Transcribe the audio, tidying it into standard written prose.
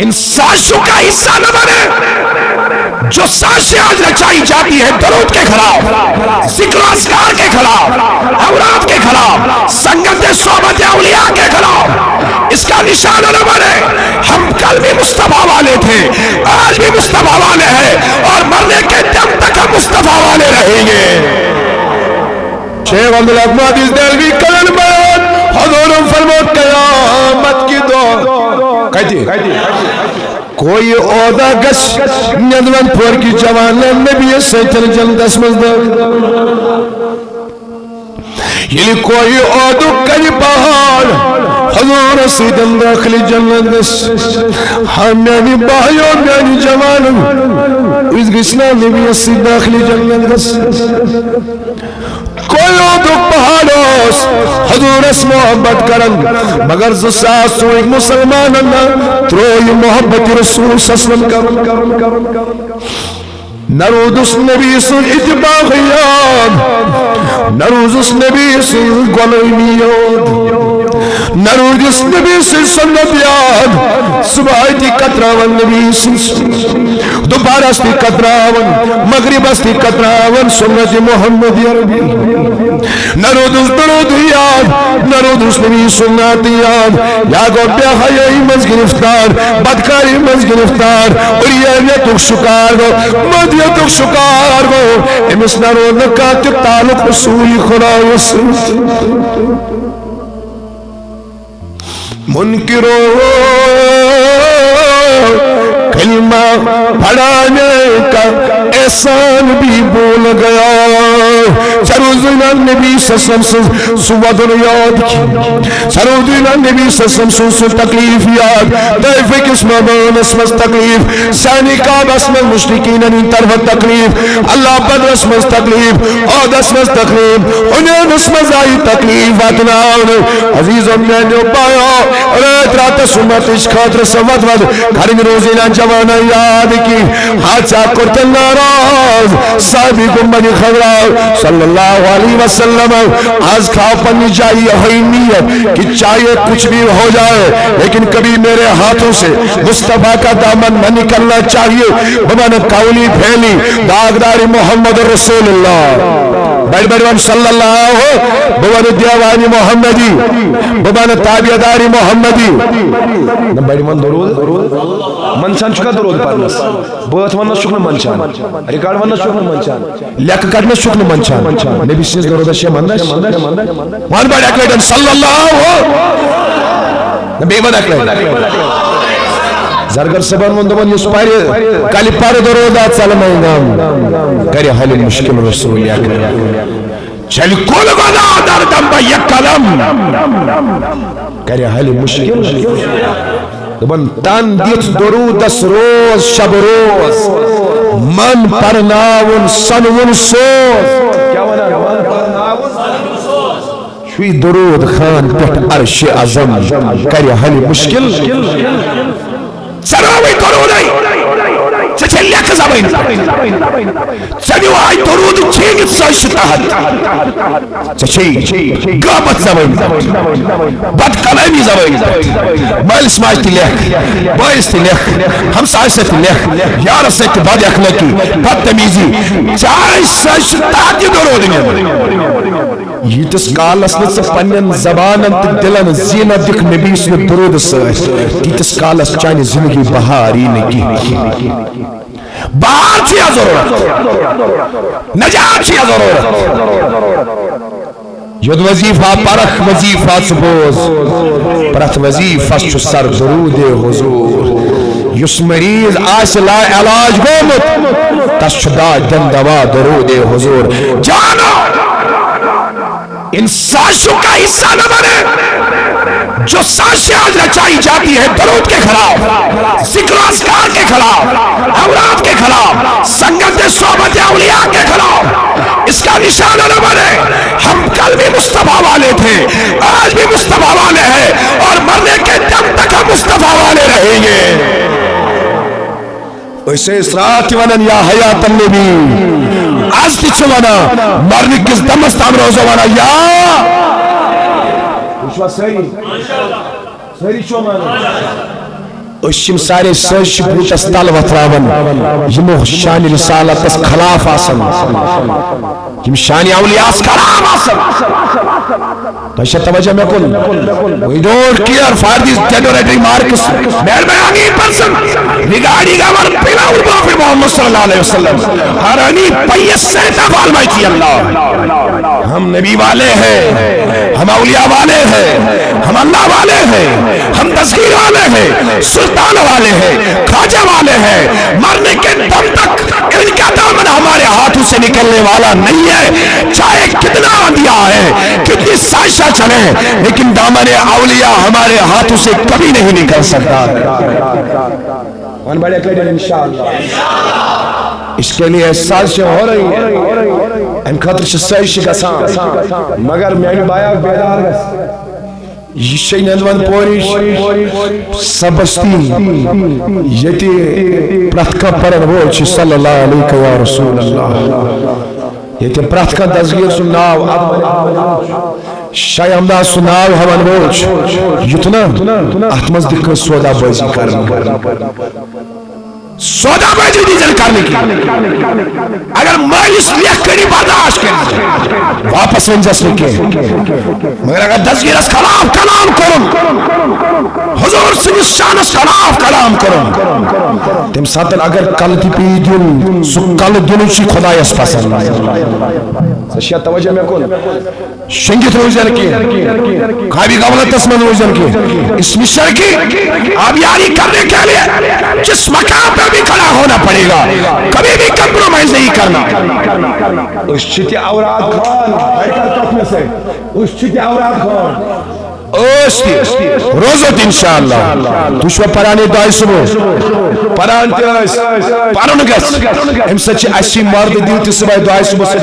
ان سازشوں کا حصہ نہ بنے جو سازشیں آج رچائی جاتی ہے درود کے خلاف، ذکر و اذکار کے خلاف، اوراد کے خلاف، سنگت صحبت اولیاء کے خلاف، اس کا نشانہ نہ بنے۔ ہم کل بھی مصطفیٰ والے تھے، آج بھی مصطفیٰ والے ہیں، اور مرنے کے دم تک ہم مصطفیٰ والے رہیں گے۔ شیخ عبدالعزیز دہلوی کلن بیان حضور فرمود قیامت کی دعا کہتی کوئی عہدہ گش ندون پور کی جوان نبی سیتر جلدس مزدر یعنی کوئی عہدہ کری پہاڑ حضور سیدن داخلی جنت گش ہمیں بھائیوں میں جوان اس گشنا نبی سید داخلی جنت گش کوئی عہدہ پہاڑوس حضور اس محبت کرن مگر زساس تو ایک مسلمان تروئی محبت رسول صلی اللہ علیہ وسلم کرن نرود اس نبی سن اتباغیان نرود اس نبی سن گلینیان نرود اس نبی سن سنتیان صبحیتی قطراون نبی سن دوبارہ استی قطراون مغرب استی قطراون سنت محمد عربی نرود اس درود یاد نرود اس نبی سنتیان یا گو بیخیائی منز گرفتار بدکاری منز گرفتار اور یہ تو شکار گو مدی تو شکار گو امس نرود کا تعلق رسول خدا وسلم منکرو کلمہ پڑھانے کا احسان بھی بھول گیا سروزنا نبی سسم سواد یاد کی سروزنا نبی سسم سو تکلیف یاد دیف قسم بان اسمس تکلیف سانی کعب اسمس مشرکین ان طرف تکلیف اللہ بدر اسمس تکلیف عود اسمس تکلیف انہیں اسمس آئی تکلیف اتناؤن عزیزوں میں نے پایا رات رات سمت اس خاطر سواد ود گھرین روزینا جوانا یاد کی حادثہ کرتے ناراض صحابی گمبنی خبراؤ صلی اللہ علیہ وسلم آج کھاؤ پنی چاہیے ہوئی نیت کہ چاہیے کچھ بھی ہو جائے لیکن کبھی میرے ہاتھوں سے مصطفیٰ کا دامن نہ نکلنا چاہیے بمانا قولی پھیلی داغداری محمد رسول اللہ بیڑ بیڑوان صلی اللہ ہو بمانا دیوانی محمدی بمانا تابعداری محمدی بیڑوان درود منچان چکا درود پارنس بہت ونس شکن منچان ریکارڈ ونس شکن منچان لیک کرنس شکن منچان نبی سیز درود شیع مندش وان بیڑ اکلیدن صلی اللہ ہو نبی من اکلیدن زرگر سبان مندبان یسپاری کالی پار درودات سلام اینام کری حلی مشکل رسول اکرم چلی کل گنا در دنبا یک کلم کری حلی مشکل دبن تن دیت درودس روز شب روز من پرناون سنون سوز کیا وانا من پرناون سنون سوز شوی درود خان پیٹ عرش عظم کری حلی مشکل سراوی درودی چچے لیک زبین چنیو آئی درود چینگت سائش تحت چچے گابت زبین بد کلامی زبین مائل سماج تی لیک بائیس تی لیک ہمسائش سے تی لیک یار سے تی باد اخلاقی بد تمیزی چاہی سائش تحت یہ درود میں یہ تس کال اسنت سے پنین زبانن تی دلن زینہ دکھ نبی سن درود سائش یہ تس کال اس چاہی زندگی بہاری نکی بہار چیا ضرورت نجات چیا ضرورت ید وظیفہ پرخ وظیفہ سبوز پرخ وظیفہ چو سر درود حضور یس مریض آس لا علاج گومت تس چدا دن دوا درود حضور جانو ان سازشوں کا حصہ نہ بنے جو سازشیں آج رچائی جاتی ہے درود کے خلاف ذکر و اذکار کے خلاف اوراد کے خلاف سنگت صحبت اولیاء کے خلاف اس کا نشانہ نہ بنے ہم کل بھی مصطفیٰ والے تھے آج بھی مصطفیٰ والے ہیں اور مرنے کے دم تک ہم مصطفیٰ والے رہیں گے اسے اسرات ونن یا حیات النبی آج تیچھو ونا مرنے کس دمستان روزو ونا یا شو سری سری شو مانا اشم سارے سرش بوٹس تل وتراون یمو شان رسالت خلاف آسن یم شان اولیاء خلاف آسن تو توجہ میں کن we don't care for these degenerate remarks مہربانی پرسن نگاڑی گامر پہلا پروفٹ محمد صلی اللہ علیہ وسلم ہرانی پیس سے تفعال مائتی اللہ ہم نبی والے ہیں ہم اولیاء والے ہیں ہم اللہ والے ہیں ہم تذکیر والے ہیں سلطان والے ہیں خواجہ والے ہیں مرنے کے دم تک ان کا دامن ہمارے ہاتھوں سے نکلنے والا نہیں ہے چاہے کتنا آندیا ہے کتنی سائشہ چلے لیکن دامن اولیاء ہمارے ہاتھوں سے کبھی نہیں نکل سکتا ون بڑے قدر انشاءاللہ اس کے لیے احساس جو ہو رہی ہے ان خاطر سے سائشہ گسان مگر میں نے بایا بیدار گس یہ شئی نندوان پوریش سبستی یتی پرتکا پرن ووچ صلی اللہ علیہ و رسول اللہ یتی پرتکا دزگیر سنناو شای امداد سنناو ہمان ووچ یتنا احتمز دکھن سودا بازی کرنا سودا بازی دیزن کرنے کی اگر مالیس لیک کری برداشت کرنے واپس ونجس لکے مگر اگر دزگیر اس خلاف کلام کرن حضور سنس شانس خلاف کلام کرن تم ساتن اگر کل تی پی دن سو کل دنو چی خدای اس پسند سشیہ توجہ میں کن شنگت روزن کی خوابی غولت تسمن روزن کی اس مشر کی آبیاری کرنے کے لئے جس مقام پر بھی کھڑا ہونا پڑے گا کبھی بھی کمپرومائز نہیں کرنا اس چھتی اوراد خان حیکت میں سے اس چھتی اوراد خان اوستی روزت انشاءاللہ تشوہ پرانی دعائی صبح پران تیرائیس پرانگس ہم سچی اسی مرد دیوتی صبح دعائی صبح سے